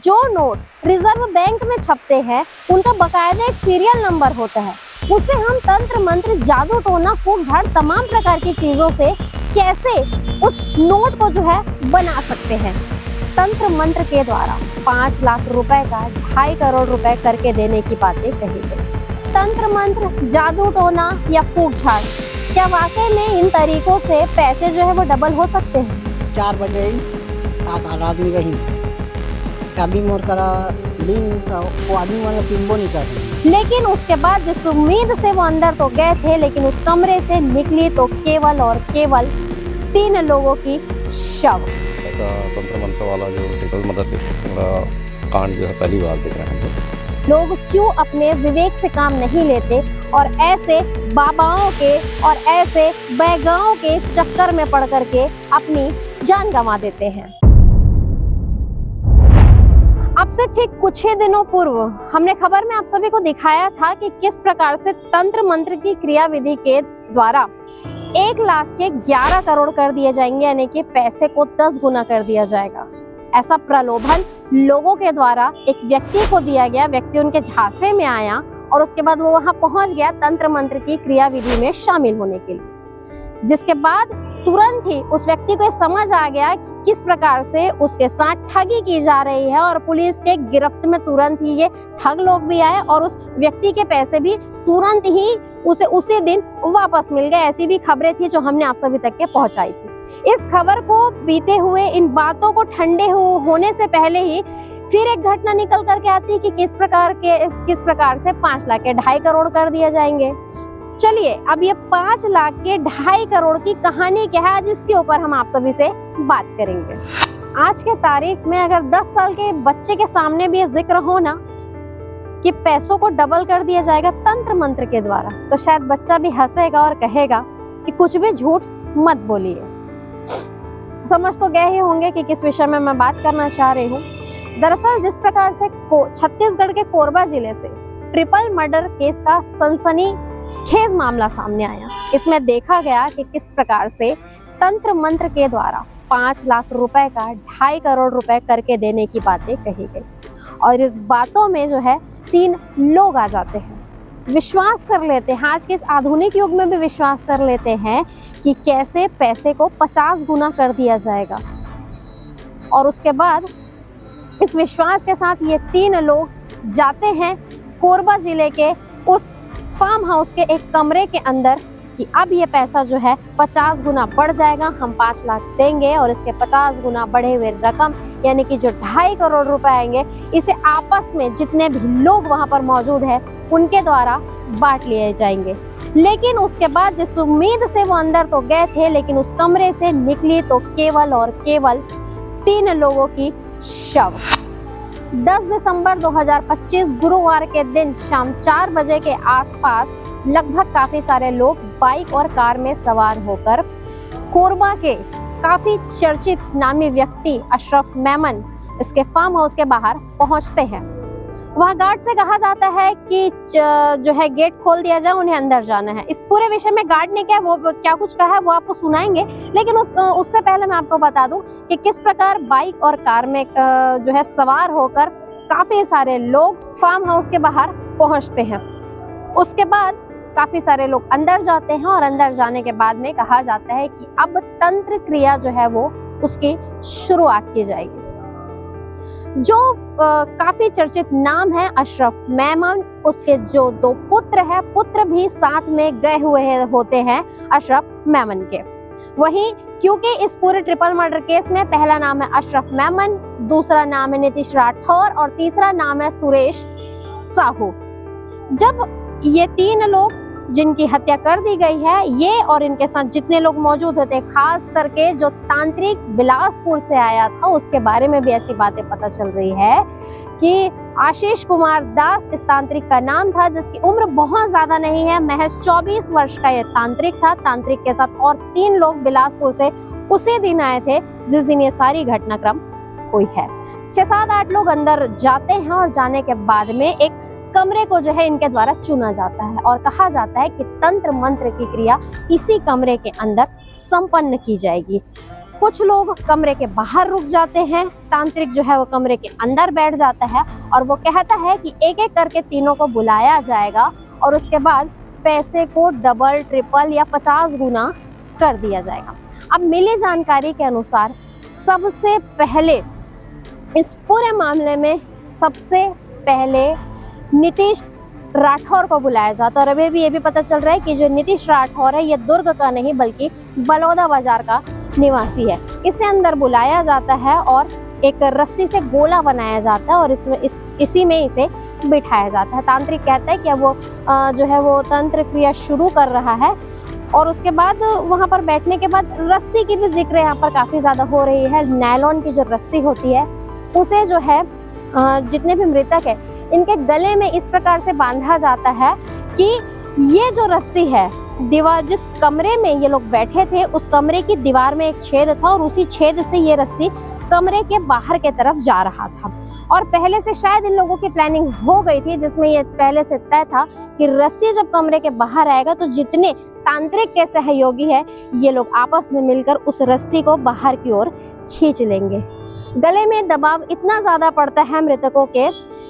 जो note reserve bank में छपते हैं उनका बकायदा एक सीरियल नंबर होता है। उसे हम तंत्र मंत्र, जादू टोना, फूक झाड़, तमाम प्रकार की चीजों से कैसे उस नोट को जो है बना सकते हैं। तंत्र मंत्र के द्वारा 5 लाख रुपए का 2.5 करोड़ रुपए करके देने की बातें कही गई। तंत्र मंत्र, जादू टोना या फूक झाड़, क्या वाकई में इन तरीकों से पैसे जो है वो डबल हो सकते हैं? 4 बजे सात आदमी रही कभी मोर करा दिन वो आदमी वाला पिंबो नहीं कर रही। लेकिन उसके बाद जिस उम्मीद से वो अंदर तो गए थे, लेकिन उस कमरे से निकली तो केवल और केवल 3 लोगों की शव। ऐसा तंत्र मंत्र वाला जो ट्रिपल मर्डर का कांड जो है पहली बार देख रहे हैं। लोग क्यों अपने विवेक से काम नहीं लेते और ऐसे बाबाओं के और ऐसे बैगाओं के चक्कर में पड़ करके अपनी जान गंवा देते हैं। अब से ठीक कुछ ही दिनों पूर्व हमने खबर में आप सभी को दिखाया था कि किस प्रकार से तंत्र मंत्र की क्रियाविधि के द्वारा 1 लाख के 11 करोड़ कर दिए जाएंगे, यानी कि पैसे को 10 गुना कर दिया जाएगा। ऐसा प्रलोभन लोगों के द्वारा एक व्यक्ति को दिया गया। व्यक्ति उनके झांसे में आया और उसके बाद वो वहां पहुंच गया तंत्र मंत्र की क्रियाविधि में शामिल होने के लिए, जिसके बाद तुरंत ही उस व्यक्ति को समझ आ गया कि किस प्रकार से उसके साथ ठगी की जा रही है और पुलिस के गिरफ्त में तुरंत ही ये ठग लोग भी आए और उस व्यक्ति के पैसे भी तुरंत ही उसे उसी दिन वापस मिल गए। ऐसी भी खबरें थी जो हमने आप सभी तक के पहुंचाई थी। इस खबर को बीते हुए, इन बातों को ठंडे होने से पहले ही फिर एक घटना निकल करके आती है कि किस प्रकार से 5 लाख के 2.5 करोड़ कर दिए जाएंगे। चलिए अब ये 5 लाख के 2.5 करोड़ की कहानी क्या है, जिसके ऊपर हम आप सभी से बात करेंगे। आज के तारीख में अगर 10 साल के बच्चे के सामने भी ये जिक्र हो ना कि पैसों को डबल कर दिया जाएगा तंत्र मंत्र के द्वारा, तो शायद बच्चा भी हंसेगा और कहेगा कि कुछ भी झूठ मत बोलिए। समझ तो गए ही होंगे कि किस विषय में मैं बात करना चाह रही हूँ। दरअसल जिस प्रकार से छत्तीसगढ़ के कोरबा जिले से ट्रिपल मर्डर केस का सनसनीखेज मामला सामने आया, इसमें देखा गया कि किस प्रकार से तंत्र मंत्र के द्वारा 5 लाख रुपए का 2.5 करोड़ रुपए करके देने की बातें कही गई और इस बातों में जो है 3 लोग आ जाते हैं, विश्वास कर लेते हैं। आज के इस आधुनिक युग में भी विश्वास कर लेते हैं कि कैसे पैसे को 50 गुना कर दिया जाएगा और उसके बाद इस विश्वास के साथ ये 3 लोग जाते हैं कोरबा जिले के उस फार्म हाउस के एक कमरे के अंदर कि अब ये पैसा जो है 50 गुना बढ़ जाएगा, हम 5 लाख देंगे और इसके 50 गुना बढ़े हुए रकम यानी कि जो 2.5 करोड़ रुपए आएंगे, इसे आपस में जितने भी लोग वहां पर मौजूद है उनके द्वारा बांट लिए जाएंगे। लेकिन उसके बाद जिस उम्मीद से वो अंदर तो गए थे, लेकिन उस कमरे से निकली तो केवल और केवल 3 लोगों की शव। 10 दिसंबर 2025 गुरुवार के दिन शाम 4 बजे के आसपास लगभग काफी सारे लोग बाइक और कार में सवार होकर कोरबा के काफी चर्चित नामी व्यक्ति अशरफ मेमन इसके फार्म हाउस के बाहर पहुंचते हैं। वहां गार्ड से कहा जाता है कि जो है गेट खोल दिया जाए, उन्हें अंदर जाना है। इस पूरे विषय में गार्ड ने क्या कुछ कहा है वो आपको सुनाएंगे, लेकिन उससे पहले मैं आपको बता दूं कि किस प्रकार बाइक और कार में जो है सवार होकर काफी सारे लोग फार्म हाउस के बाहर पहुंचते हैं। उसके बाद काफी सारे लोग अंदर जाते हैं और अंदर जाने के बाद में कहा जाता है कि अब तंत्र क्रिया जो है वो उसकी शुरुआत की जाएगी। जो काफी चर्चित नाम है अशरफ मेमन, उसके जो 2 पुत्र है, पुत्र भी साथ में गए हुए होते हैं अशरफ मेमन के। वहीं क्योंकि इस पूरे ट्रिपल मर्डर केस में पहला नाम है अशरफ मेमन, दूसरा नाम है नीतीश राठौर और तीसरा नाम है सुरेश साहू। जब ये 3 लोग जिनकी हत्या कर दी गई है, ये और इनके साथ जितने लोग मौजूद होते, खास करके जो तांत्रिक बिलासपुर से आया था, उसके बारे में भी ऐसी बातें पता चल रही है कि आशीष कुमार दास इस तांत्रिक का नाम था, जिसकी उम्र बहुत ज्यादा नहीं है, महज 24 वर्ष का ये तांत्रिक था। तांत्रिक के साथ और 3 लोग बिलासपुर से उसी दिन आए थे जिस दिन ये सारी घटनाक्रम हुई है। 6-7-8 लोग अंदर जाते हैं और जाने के बाद में एक कमरे को जो है इनके द्वारा चुना जाता है और कहा जाता है कि तंत्र मंत्र की क्रिया इसी कमरे के अंदर संपन्न की जाएगी। कुछ लोग कमरे के बाहर रुक जाते हैं, तांत्रिक जो है वो कमरे के अंदर बैठ जाता है और वो कहता है कि एक एक करके तीनों को बुलाया जाएगा और उसके बाद पैसे को डबल, ट्रिपल या 50 गुना कर दिया जाएगा। अब मिली जानकारी के अनुसार सबसे पहले इस पूरे मामले में सबसे पहले नीतीश राठौर को बुलाया जाता है और अभी भी ये भी पता चल रहा है कि जो नीतीश राठौर है ये दुर्ग का नहीं बल्कि बलौदा बाजार का निवासी है। इसे अंदर बुलाया जाता है और एक रस्सी से गोला बनाया जाता है और इसी में इसे बिठाया जाता है। तांत्रिक कहता है कि अब वो जो है वो तंत्र क्रिया शुरू कर रहा है और उसके बाद वहाँ पर बैठने के बाद रस्सी की भी जिक्र यहाँ पर काफ़ी ज़्यादा हो रही है। नायलॉन की जो रस्सी होती है उसे जो है जितने भी मृतक है इनके गले में इस प्रकार से बांधा जाता है कि ये जो रस्सी है दीवार, जिस कमरे में ये लोग बैठे थे उस कमरे की दीवार में एक छेद था और उसी छेद से ये रस्सी कमरे के बाहर के तरफ जा रहा था। और पहले से शायद इन लोगों की प्लानिंग हो गई थी जिसमें ये पहले से तय था कि रस्सी जब कमरे के बाहर आएगा तो जितने तांत्रिक के सहयोगी है ये लोग आपस में मिलकर उस रस्सी को बाहर की ओर खींच लेंगे। गले में दबाव इतना ज्यादा पड़ता है मृतकों के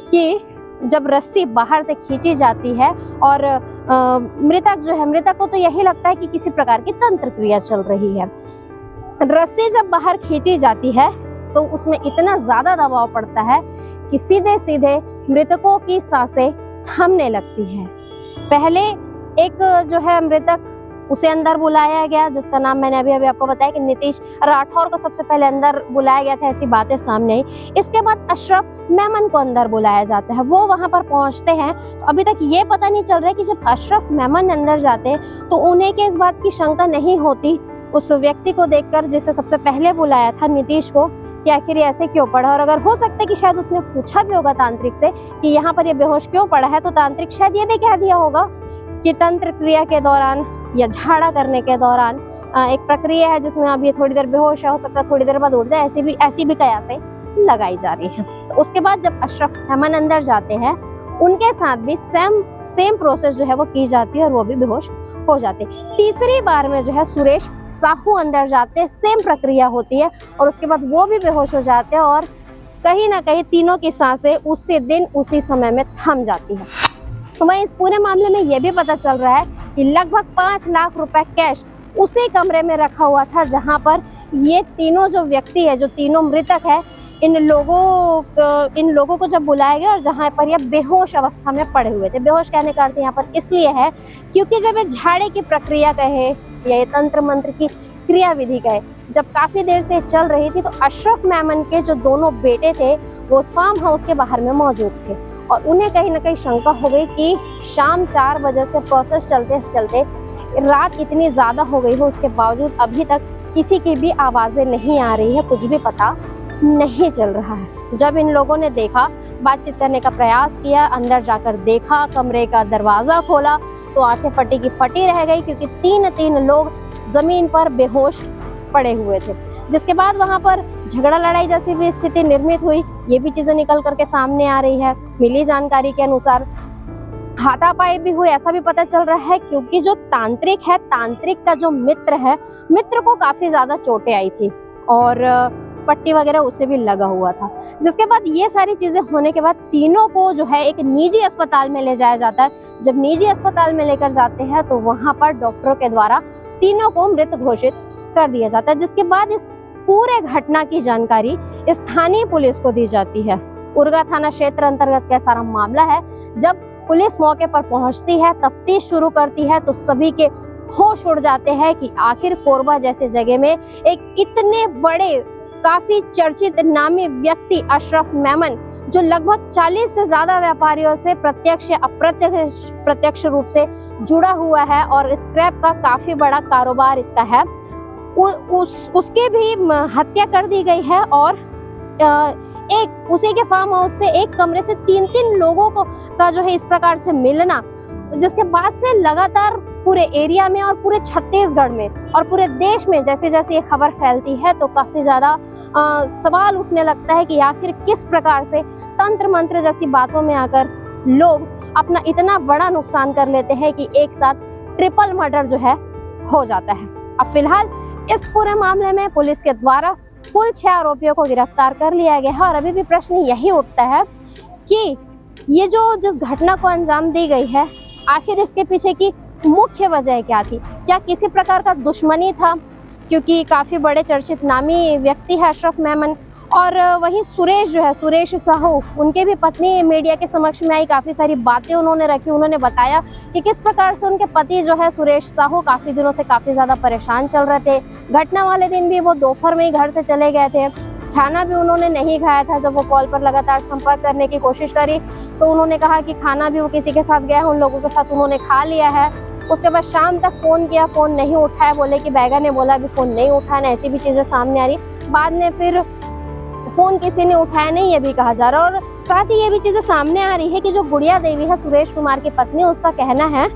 कि जब रस्सी बाहर से खींची जाती है और मृतक जो है, मृतक को तो यही लगता है कि किसी प्रकार की तंत्र क्रिया चल रही है। रस्सी जब बाहर खींची जाती है तो उसमें इतना ज्यादा दबाव पड़ता है कि सीधे सीधे मृतकों की सांसें थमने लगती है। पहले एक जो है मृतक उसे अंदर बुलाया गया जिसका नाम मैंने अभी आपको बताया कि नीतीश राठौर को सबसे पहले अंदर बुलाया गया था, ऐसी बातें सामने आई। इसके बाद अशरफ मेमन को अंदर बुलाया जाता है, वो वहां पर पहुंचते हैं। तो अभी तक ये पता नहीं चल रहा है कि जब अशरफ मेमन अंदर जाते हैं तो उन्हें के इस बात की शंका नहीं होती उस व्यक्ति को देखकर जिसे सबसे पहले बुलाया था नीतीश को कि आखिर ये ऐसे क्यों पड़ा। और अगर हो सकता है कि शायद उसने पूछा भी होगा तांत्रिक से कि यहाँ पर ये बेहोश क्यों पड़ा है तो तांत्रिक शायद ये भी कह दिया होगा कि तंत्र क्रिया के दौरान या झाड़ा करने के दौरान एक प्रक्रिया है जिसमें अब ये थोड़ी देर बेहोश है, हो सकता है थोड़ी देर बाद उठ जाए, ऐसी भी कयासें लगाई जा रही है। तो उसके बाद जब अशरफ मेमन अंदर जाते हैं उनके साथ भी सेम प्रोसेस जो है वो की जाती है और वो भी बेहोश हो जाते हैं। तीसरी बार में जो है सुरेश साहू अंदर जाते हैं, सेम प्रक्रिया होती है और उसके बाद वो भी बेहोश हो जाते हैं और कहीं ना कहीं तीनों की सांसें उसी दिन उसी समय में थम जाती है। तो वहीं इस पूरे मामले में ये भी पता चल रहा है कि लगभग 5 लाख रुपए कैश उसी कमरे में रखा हुआ था जहां पर ये तीनों जो व्यक्ति है, जो तीनों मृतक है, इन लोगों को जब बुलाया गया और जहां पर ये बेहोश अवस्था में पड़े हुए थे। बेहोश कहने का अर्थ यहाँ पर इसलिए है क्योंकि जब ये झाड़े की प्रक्रिया कहे या ये तंत्र मंत्र की क्रिया विधि कहे जब काफी देर से चल रही थी तो अशरफ मेमन के जो दोनों बेटे थे वो उस फार्म हाउस के बाहर में मौजूद थे और उन्हें कहीं ना कहीं शंका हो गई कि शाम 4 बजे से प्रोसेस चलते चलते रात इतनी ज्यादा हो गई हो, उसके बावजूद अभी तक किसी की भी आवाजें नहीं आ रही है, कुछ भी पता नहीं चल रहा है। जब इन लोगों ने देखा, बातचीत करने का प्रयास किया, अंदर जाकर देखा, कमरे का दरवाजा खोला तो आंखें फटी की फटी रह गई क्योंकि तीन लोग जमीन पर बेहोश पड़े हुए थे। जिसके बाद वहां पर झगड़ा लड़ाई जैसी भी स्थिति निर्मित हुई, ये भी चीजें निकल करके सामने आ रही है। मिली जानकारी के अनुसार हाथापाई भी हुई, ऐसा भी पता चल रहा है क्योंकि जो तांत्रिक है, तांत्रिक का जो मित्र है, मित्र को काफी ज्यादा चोटें आई थी और पट्टी वगैरह उसे भी लगा हुआ था। जिसके बाद ये सारी चीजें होने के बाद तीनों को जो है एक निजी अस्पताल में ले जाया जाता है। जब निजी अस्पताल में लेकर जाते हैं तो वहां पर डॉक्टरों के द्वारा तीनों को मृत घोषित कर दिया जाता है। जिसके बाद इस पूरे घटना की जानकारी स्थानीय पुलिस को दी जाती है। उरगा थाना क्षेत्र अंतर्गत का सारा मामला है। जब पुलिस मौके पर पहुंचती है, तफ्तीश शुरू करती है तो सभी के होश उड़ जाते हैं कि आखिर कोरबा जैसे जगह में एक इतने बड़े काफी चर्चित नामी व्यक्ति अशरफ मेमन जो लगभग 40 से ज्यादा व्यापारियों से प्रत्यक्ष या अप्रत्यक्ष रूप से जुड़ा हुआ है और स्क्रैप का काफी बड़ा कारोबार इसका है, उसके भी हत्या कर दी गई है। और एक उसी के फार्म हाउस से एक कमरे से 3 लोगों को का जो है इस प्रकार से मिलना, जिसके बाद से लगातार पूरे एरिया में और पूरे छत्तीसगढ़ में और पूरे देश में जैसे जैसे ये खबर फैलती है तो काफी ज्यादा सवाल उठने लगता है कि आखिर किस प्रकार से तंत्र मंत्र जैसी बातों में आकर लोग अपना इतना बड़ा नुकसान कर लेते हैं कि एक साथ ट्रिपल मर्डर जो है हो जाता है। अब फिलहाल इस पूरे मामले में पुलिस के द्वारा कुल 6 आरोपियों को गिरफ्तार कर लिया गया है और अभी भी प्रश्न यही उठता है कि ये जो जिस घटना को अंजाम दी गई है, आखिर इसके पीछे की मुख्य वजह क्या थी? क्या किसी प्रकार का दुश्मनी था? क्योंकि काफ़ी बड़े चर्चित नामी व्यक्ति है अशरफ मेमन, और वहीं सुरेश जो है, सुरेश साहू, उनके भी पत्नी मीडिया के समक्ष में आई, काफ़ी सारी बातें उन्होंने रखी। उन्होंने बताया कि किस प्रकार से उनके पति जो है सुरेश साहू काफ़ी दिनों से काफ़ी ज़्यादा परेशान चल रहे थे। घटना वाले दिन भी वो दोपहर में ही घर से चले गए थे, खाना भी उन्होंने नहीं खाया था। जब वो कॉल पर लगातार संपर्क करने की कोशिश करी तो उन्होंने कहा कि खाना भी वो किसी के साथ गया है, उन लोगों के साथ उन्होंने खा लिया है। उसके बाद शाम तक फ़ोन किया, फ़ोन नहीं उठाया, बोले कि बैगा ने बोला अभी फ़ोन नहीं उठाना, ऐसी भी चीज़ें सामने आ रही। बाद में फिर फ़ोन किसी ने उठाया नहीं, ये भी कहा जा रहा है। और साथ ही ये भी चीज़ें सामने आ रही है कि जो गुड़िया देवी है, सुरेश कुमार की पत्नी, उसका कहना है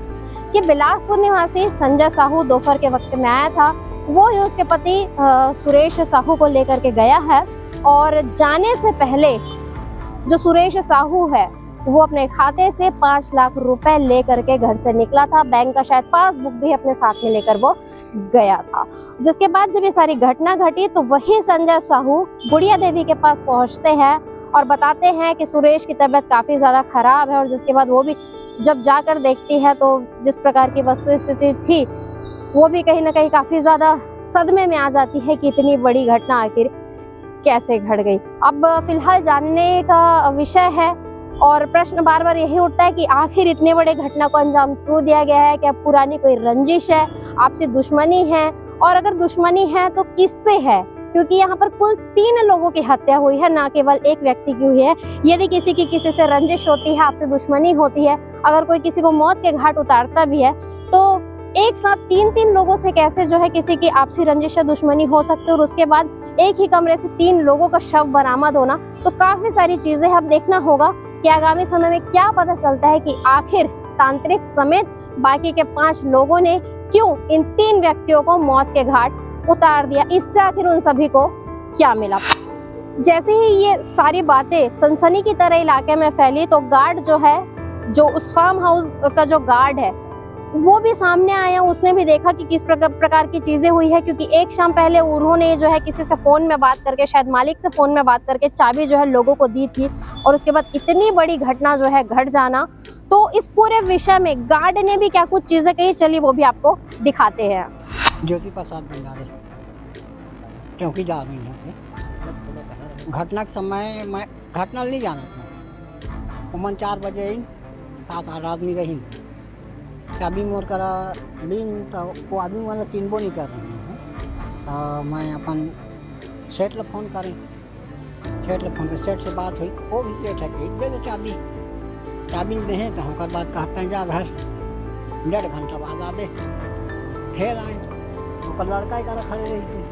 कि बिलासपुर निवासी संजय साहू दोपहर के वक्त में आया था, वो ही उसके पति सुरेश साहू को लेकर के गया है। और जाने से पहले जो सुरेश साहू है वो अपने खाते से 5 लाख रुपए लेकर के घर से निकला था। बैंक का शायद पासबुक भी अपने साथ में लेकर वो गया था। जिसके बाद जब ये सारी घटना घटी तो वही संजय साहू गुड़िया देवी के पास पहुंचते हैं और बताते हैं कि सुरेश की तबीयत काफ़ी ज़्यादा खराब है। और जिसके बाद वो भी जब जाकर देखती है तो जिस प्रकार की वस्तुस्थिति थी वो भी कहीं ना कहीं काफ़ी ज़्यादा सदमे में आ जाती है कि इतनी बड़ी घटना आखिर कैसे घट गई। अब फिलहाल जानने का विषय है और प्रश्न बार बार यही उठता है कि आखिर इतने बड़े घटना को अंजाम क्यों दिया गया है? क्या पुरानी कोई रंजिश है, आपसी दुश्मनी है? और अगर दुश्मनी है तो किससे है? क्योंकि यहाँ पर कुल 3 लोगों की हत्या हुई है, ना केवल एक व्यक्ति की हुई है। यदि किसी की किसी से रंजिश होती है, आपसे दुश्मनी होती है, अगर कोई किसी को मौत के घाट उतारता भी है तो एक साथ 3 लोगों से कैसे जो है किसी की आपसी रंजिश या दुश्मनी हो सकती है? और उसके बाद एक ही कमरे से 3 लोगों का शव बरामद होना, तो काफी सारी चीजें अब देखना होगा कि आगामी समय में क्या पता चलता है कि आखिर तांत्रिक समेत बाकी के 5 लोगों ने क्यों इन 3 व्यक्तियों को मौत के घाट उतार दिया। इससे आखिर उन सभी को क्या मिला? जैसे ही ये सारी बातें सनसनी की तरह इलाके में फैली तो गार्ड जो है, जो उस फार्म हाउस का जो गार्ड है, वो भी सामने आया। उसने भी देखा कि किस प्रकार की चीजें हुई है। क्योंकि एक शाम पहले उन्होंने जो है किसी से फोन में बात करके, शायद मालिक से फोन में बात करके चाबी जो है लोगों को दी थी, और उसके बाद इतनी बड़ी घटना जो है घट जाना। तो इस पूरे विषय में गार्ड ने भी क्या कुछ चीजें कही, चलिए वो भी आपको दिखाते हैं। ज्योति प्रसाद भंडारे चौकीदार नहीं है। घटना के समय मैं घटना नहीं जाना था। उमन 4 बजे 7-8 आदमी रही, चाबी मोड़ करा लीन तो वो आदमी वाला किनबो नहीं कर रहे हैं। तो मैं अपन सेठ ला फोन करें, सेठ ला फोन कर, सेठ से बात हुई, वो भी सेठ है कि दे दो चाबी, चाबी दें तो हम बात कहते हैं जा घर। 1.5 घंटा बाद आबे फिर आए तो लड़का ही करा खड़े रही थी,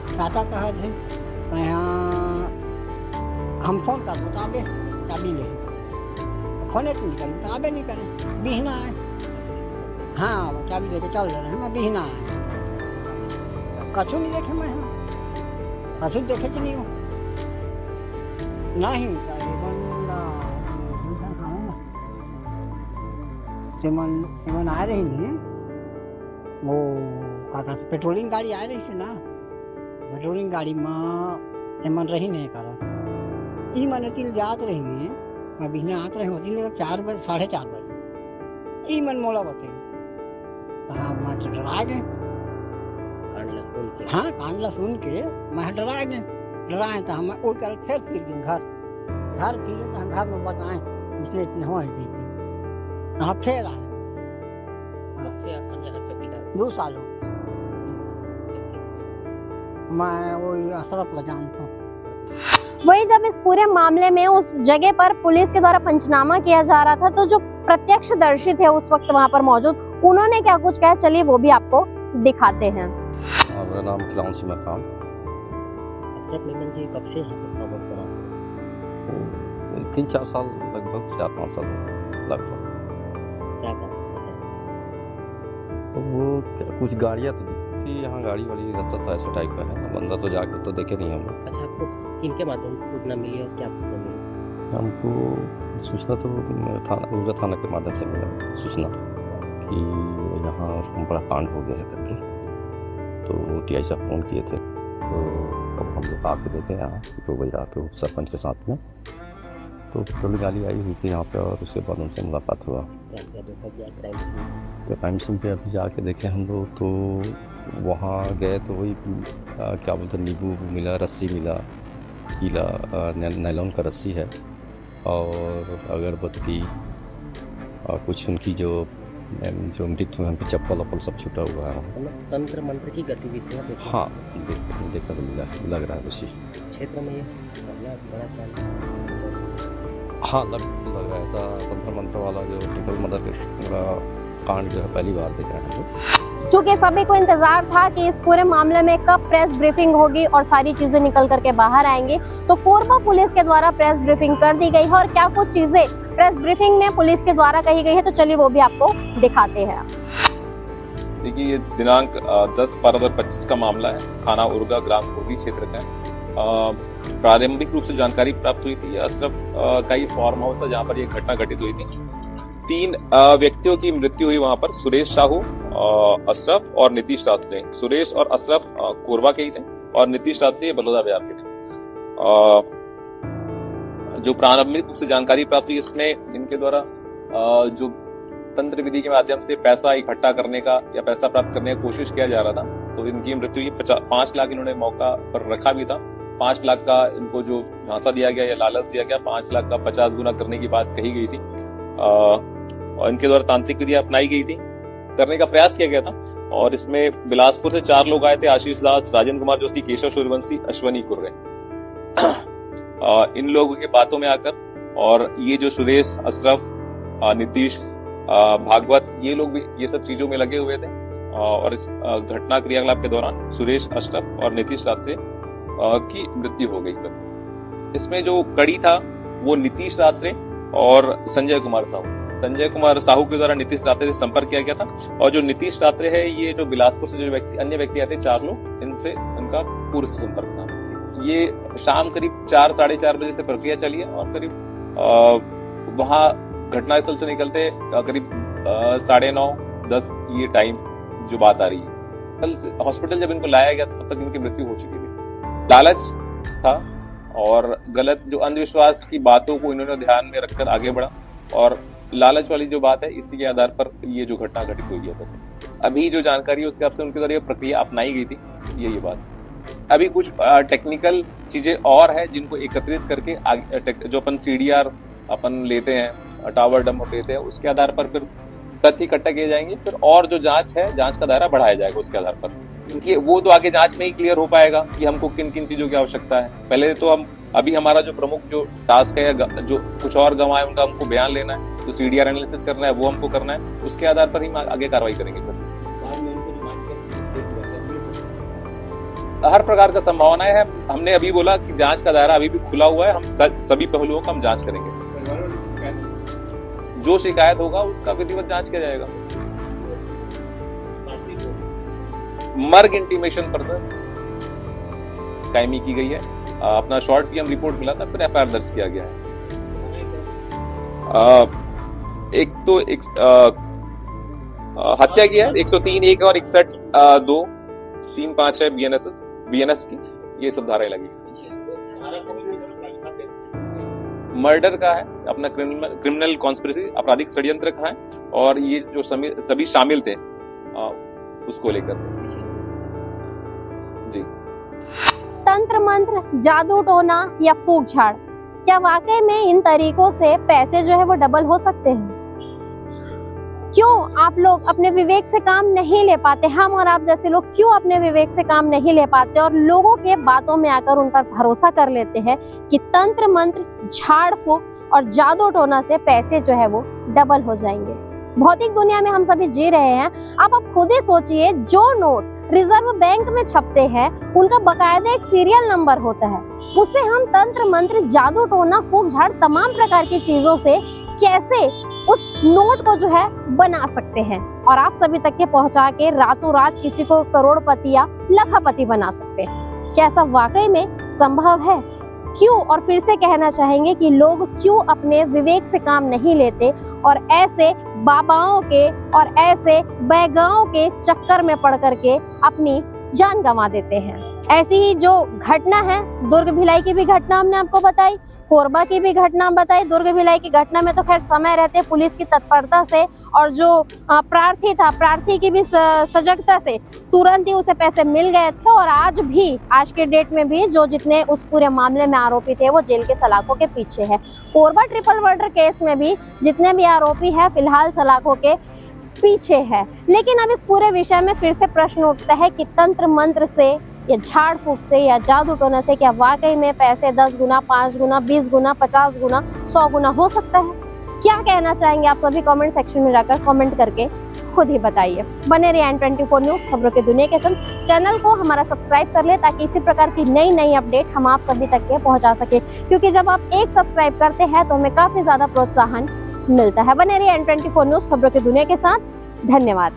चाचा कहा थे यहाँ हम फोन कर तो आबे चाबी ले, फोन एक नहीं करें तो आबे नहीं करें, बिहना आए। हाँ चाबी लेके चल दे रहे हैं, मैं बिहना आए, कछु नहीं देखे, मैं कछु देखे तो नहीं हूँ नहीं। तेमन आ रही नहीं, वो का पेट्रोलिंग गाड़ी आ रही से ना, पेट्रोलिंग गाड़ी में एमन रही नहीं करा। ई मन तिल जात रही नहीं, मैं बिहना आत रही होती 4 बजे 4:30 बजे। ई मन मोला बते हाँ मैं तो डरा गए, हाँ कांडला सुन के मैं डरा गए तो हम वो कर फिर गए घर फिर तो घर में बताएं इसलिए इतने हो थी। हाँ फिर आए 2 साल हो मैं वही अशरफ ला जानता हूँ। वही जब इस पूरे मामले में उस जगह पर पुलिस के द्वारा पंचनामा किया जा रहा था तो जो प्रत्यक्षदर्शी थे उस वक्त वहां पर मौजूद, उन्होंने क्या कुछ कहा, चलिए वो भी आपको दिखाते हैं। मेरा नाम खिलाउन सिमर खान। अशरफ मेमन जी कब से यहाँ पर प्रमोट करा? 3-4 साल लगभग, 4-5 साल लगभग। क्या काम तो वो कुछ गाड़ियाँ तो दिखती थी यहाँ, गाड़ी वाली रहता था ऐसा टाइप का है, बंदा तो जाके तो देखे नहीं हम लोग। अच्छा, आपको किनके माध्यम से सूचना मिली और क्या सूचना मिली? हमको सूचना तो उर्गा थाना के माध्यम से मिला सूचना कि यहाँ बड़ा कांड हो गया है करके। तो टीआई साहब फ़ोन किए थे, तो अब हम लोग आके देखे यहाँ 2 बजे रात को सरपंच के साथ में, तो पेट्रोल गाड़ी आई हुई थी यहाँ पे और उसके बाद उनसे मुलाकात हुआ। क्राइम सीन पे अभी जाके देखे हम लोग, तो वहाँ गए तो वही क्या बोलते हैं, नींबू मिला, रस्सी मिला, गीला नायलॉन का रस्सी है और अगरबत्ती और कुछ उनकी जो मृत हुए उनके चप्पल वप्पल सब छूटा हुआ है। मतलब तंत्र मंत्र की गतिविधियाँ हाँ, देखने को लग रहा है उसी क्षेत्र में ये मामला बड़ा चाल। हाँ, लग रहा है ऐसा तंत्र मंत्र वाला जो टिकल मदर का कांड जो है पहली बार देख रहे हैं हम लोग। चूंकि सभी को इंतजार था कि इस पूरे मामले में कब प्रेस ब्रीफिंग होगी और सारी चीजें निकल करके बाहर आएंगी, तो कोरबा पुलिस के द्वारा प्रेस ब्रीफिंग कर दी गई है और क्या कुछ चीजें प्रेस ब्रीफिंग में पुलिस के द्वारा कही गई है, तो चलिए वो भी आपको दिखाते हैं। देखिए, ये दिनांक 10/12/25 का मामला है, थाना उर्गा ग्राम कोगी क्षेत्र का है। प्रारंभिक रूप से जानकारी प्राप्त हुई थी अशरफ का ये फार्म हाउस था जहाँ पर ये घटना घटित हुई थी। 3 व्यक्तियों की मृत्यु हुई वहां पर, सुरेश साहू, अशरफ और नीतीश रात्रे। सुरेश और अशरफ कोरबा के ही थे और नीतीश रात्रे बलौदा बिहार के थे। जो प्रारंभिक रूप से जानकारी प्राप्त हुई, इसमें इनके द्वारा जो तंत्र विधि के माध्यम से पैसा इकट्ठा करने का या पैसा प्राप्त करने की कोशिश किया जा रहा था, तो इनकी मृत्यु हुई। 5 लाख इन्होंने मौका पर रखा भी था। 5 लाख का इनको जो झांसा दिया गया या लालच दिया गया, 5 लाख का 50 गुना करने की बात कही गई थी और इनके द्वारा तांत्रिक विधियां अपनाई गई थी, करने का प्रयास किया गया था। और इसमें बिलासपुर से 4 लोग आए थे, आशीष दास, राजेंद्र कुमार जोशी, केशव सूर्यवंशी, अश्वनी कुर्रे। इन लोगों के बातों में आकर और ये जो सुरेश, अशरफ, नीतीश, भागवत, ये लोग भी ये सब चीजों में लगे हुए थे और इस घटना क्रियाकलाप के दौरान सुरेश, अशरफ और नीतीश रात्रे की मृत्यु हो गई। इसमें जो कड़ी था वो नीतीश रात्रे और संजय कुमार साहू के द्वारा नीतीश रात्रे से संपर्क किया गया था। और जो नीतीश रात्रे है, ये जो बिलासपुर से जो अन्य व्यक्ति आते 4 लोग, इनसे उनका पूर्व से संपर्क था। ये शाम करीब 4 साढ़े 4 बजे से प्रक्रिया चली है और करीब वहां घटनास्थल से निकलते करीब 9:30-10 ये टाइम जो बात आ रही है। कल हॉस्पिटल जब इनको लाया गया तब तक इनकी मृत्यु हो चुकी थी। लालच था और गलत जो अंधविश्वास की बातों को इन्होंने ध्यान में रखकर आगे बढ़ा और लालच वाली जो बात है, इसी के आधार पर ये जो घटना घटित हुई है। अभी जो जानकारी है उसके हिसाब से उनके द्वारा ये प्रक्रिया अपनाई गई थी, ये बात। अभी कुछ टेक्निकल चीजें और है जिनको एकत्रित करके आगे जो अपन CDR अपन लेते हैं, टावर डंप लेते हैं, उसके आधार पर फिर तथ्य इकट्ठा किए जाएंगे। फिर और जो जांच है, जांच का दायरा बढ़ाया जाएगा उसके आधार पर, क्योंकि वो तो आगे जांच में ही क्लियर हो पाएगा कि हमको किन किन चीजों की आवश्यकता है। पहले तो अभी हमारा जो प्रमुख जो टास्क है, जो कुछ और गवाह है उनका हमको बयान लेना है, तो CDR एनालिसिस करना है, वो हमको करना है। उसके आधार पर ही आगे कार्रवाई करेंगे। फिर हर प्रकार का संभावनाएं है। हमने अभी बोला कि जांच का दायरा अभी भी खुला हुआ है, हम सभी पहलुओं का हम जांच करेंगे। जो शिकायत होगा उसका विधिवत जांच किया जाएगा। मर्ग इंटीमेशन पर सर कायमी की गई है। अपना शॉर्ट PM रिपोर्ट मिला था, फिर FIR दर्ज किया गया है। एक तो हत्या की है 103(1) और 61(2), 3-5 है BNS की, ये सब धाराएं लगी। मर्डर का है, अपना क्रिमिनल कॉन्स्पिरेसी, आपराधिक षड्यंत्र का है और ये जो सभी शामिल थे उसको लेकर जी। तंत्र मंत्र, जादू टोना या फूक झाड़, क्या वाकई में इन तरीकों से पैसे जो है वो डबल हो सकते हैं? क्यों आप लोग अपने विवेक से काम नहीं ले पाते? हम और आप जैसे लोग क्यों अपने विवेक से काम नहीं ले पाते और लोगों के बातों में आकर उन पर भरोसा कर लेते हैं कि तंत्र मंत्र, झाड़ फूक और जादू टोना से पैसे जो है वो डबल हो जाएंगे? भौतिक दुनिया में हम सभी जी रहे हैं। आप खुद ही सोचिए, जो नोट रिजर्व बैंक में छपते हैं उनका बकायदा एक सीरियल नंबर होता है। उससे हम तंत्र मंत्र, जादू टोना, फूक झाड़, तमाम प्रकार की चीजों से कैसे उस नोट को जो है बना सकते हैं और आप सभी तक के पहुंचा के रातों रात किसी को करोड़पति या लखपति बना सकते हैं। क्या ऐसा वाकई में संभव है? क्यों, और फिर से कहना चाहेंगे कि लोग क्यों अपने विवेक से काम नहीं लेते और ऐसे बाबाओं के और ऐसे बैगाओं के चक्कर में पड़ करके अपनी जान गंवा देते हैं। ऐसी ही जो घटना है, दुर्ग भिलाई की भी घटना हमने आपको बताई, कोरबा की भी घटना बताई। दुर्ग भिलाई की घटना में तो खैर समय रहते पुलिस की तत्परता से और जो प्रार्थी था, प्रार्थी की भी सजगता से तुरंत ही उसे पैसे मिल गए थे। और आज के डेट में भी जो जितने उस पूरे मामले में आरोपी थे वो जेल के सलाखों के पीछे है। कोरबा ट्रिपल मर्डर केस में भी जितने भी आरोपी है फिलहाल सलाखों के पीछे है। लेकिन अब इस पूरे विषय में फिर से प्रश्न उठता है कि तंत्र मंत्र से या झाड़ फूक से या जादू टोना से क्या वाकई में पैसे 10 गुना, 5 गुना, 20 गुना, 50 गुना, 100 गुना हो सकता है? क्या कहना चाहेंगे आप सभी कमेंट सेक्शन में जाकर कमेंट करके खुद ही बताइए। बने रहिए N24 न्यूज़ खबरों की दुनिया के संग। चैनल को हमारा सब्सक्राइब कर ले ताकि इसी प्रकार की नई अपडेट हम आप सभी तक के पहुंचा सके, क्योंकि जब आप एक सब्सक्राइब करते हैं तो हमें काफी ज्यादा प्रोत्साहन मिलता है। बने रहिए N24 न्यूज़ खबरों की दुनिया के साथ। धन्यवाद।